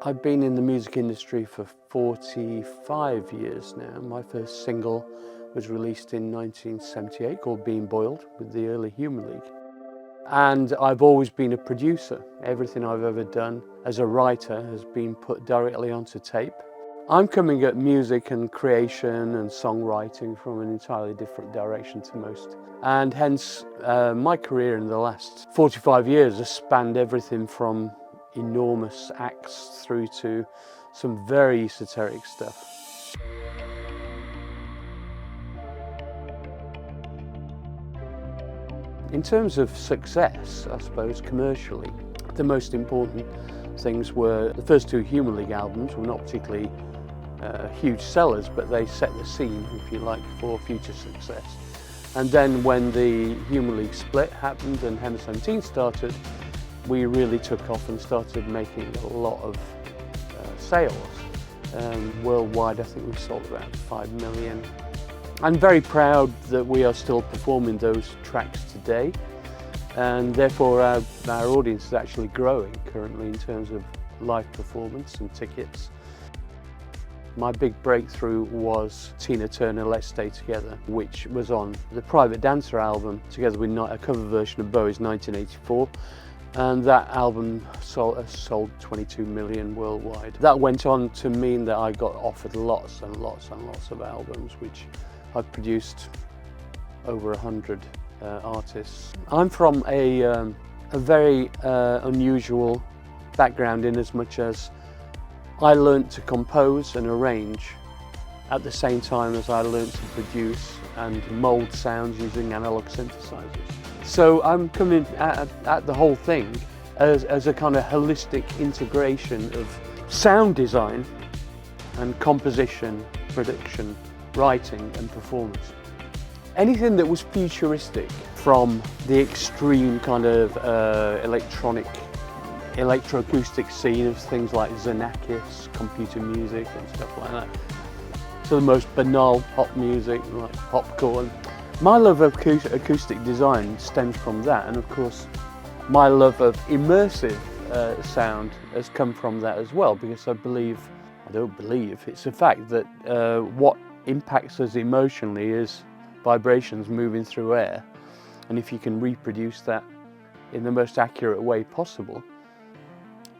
I've been in the music industry for 45 years now. My first single was released in 1978 called Being Boiled with the early Human League. And I've always been a producer. Everything I've ever done as a writer has been put directly onto tape. I'm coming at music and creation and songwriting from an entirely different direction to most. And hence my career in the last 45 years has spanned everything from enormous acts through to some very esoteric stuff. In terms of success, I suppose, commercially, the most important things were the first two Human League albums were not particularly huge sellers, but they set the scene, if you like, for future success. And then when the Human League split happened and Hammer 17 started, we really took off and started making a lot of sales. Worldwide, I think we sold about 5 million. I'm very proud that we are still performing those tracks today, and therefore our audience is actually growing currently in terms of live performance and tickets. My big breakthrough was Tina Turner, Let's Stay Together, which was on the Private Dancer album, together with a cover version of Bowie's 1984. And that album sold 22 million worldwide. That went on to mean that I got offered lots and lots and lots of albums, which I've produced over 100 artists. I'm from a very unusual background in as much as I learnt to compose and arrange at the same time as I learnt to produce and mould sounds using analog synthesizers. So I'm coming at the whole thing as a kind of holistic integration of sound design and composition, production, writing and performance. Anything that was futuristic, from the extreme kind of electroacoustic scene of things like Xenakis, computer music and stuff like that, to the most banal pop music like popcorn. My love of acoustic design stems from that, and of course my love of immersive sound has come from that as well, because it's a fact that what impacts us emotionally is vibrations moving through air, and if you can reproduce that in the most accurate way possible.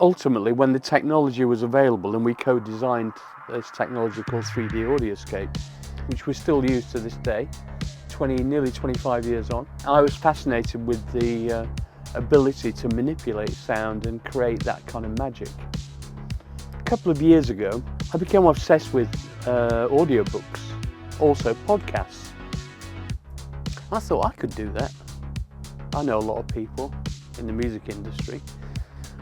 Ultimately, when the technology was available and we co-designed this technology called 3D Audioscape, which we still use to this day, nearly 25 years on, I was fascinated with the ability to manipulate sound and create that kind of magic. A couple of years ago, I became obsessed with audiobooks, also podcasts. I thought I could do that. I know a lot of people in the music industry.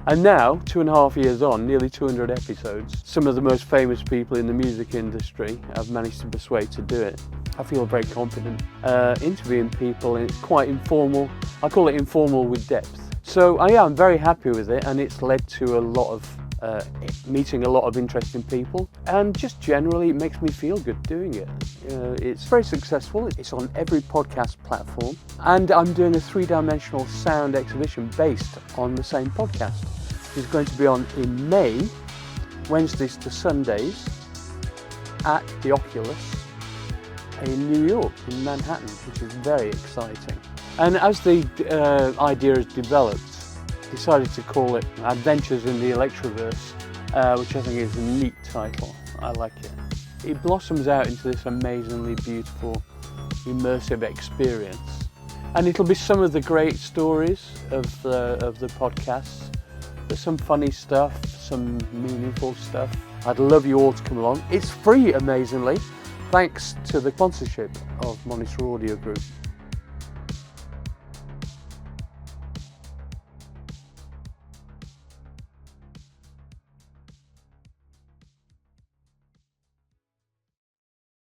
And now, 2.5 years on, nearly 200 episodes, some of the most famous people in the music industry I've managed to persuade to do it. I feel very confident interviewing people, and it's quite informal. I call it informal with depth. So I'm very happy with it, and it's led to a lot of meeting a lot of interesting people, and just generally it makes me feel good doing it. It's very successful. It's on every podcast platform, and I'm doing a 3-dimensional sound exhibition based on the same podcast. It's going to be on in May, Wednesdays to Sundays, at the Oculus in New York, in Manhattan, which is very exciting. And as the idea has developed, decided to call it Adventures in the Electroverse, which I think is a neat title. I like it. It blossoms out into this amazingly beautiful, immersive experience. And it'll be some of the great stories of the podcasts. There's some funny stuff, some meaningful stuff. I'd love you all to come along. It's free, amazingly, thanks to the sponsorship of Monitor Audio Group.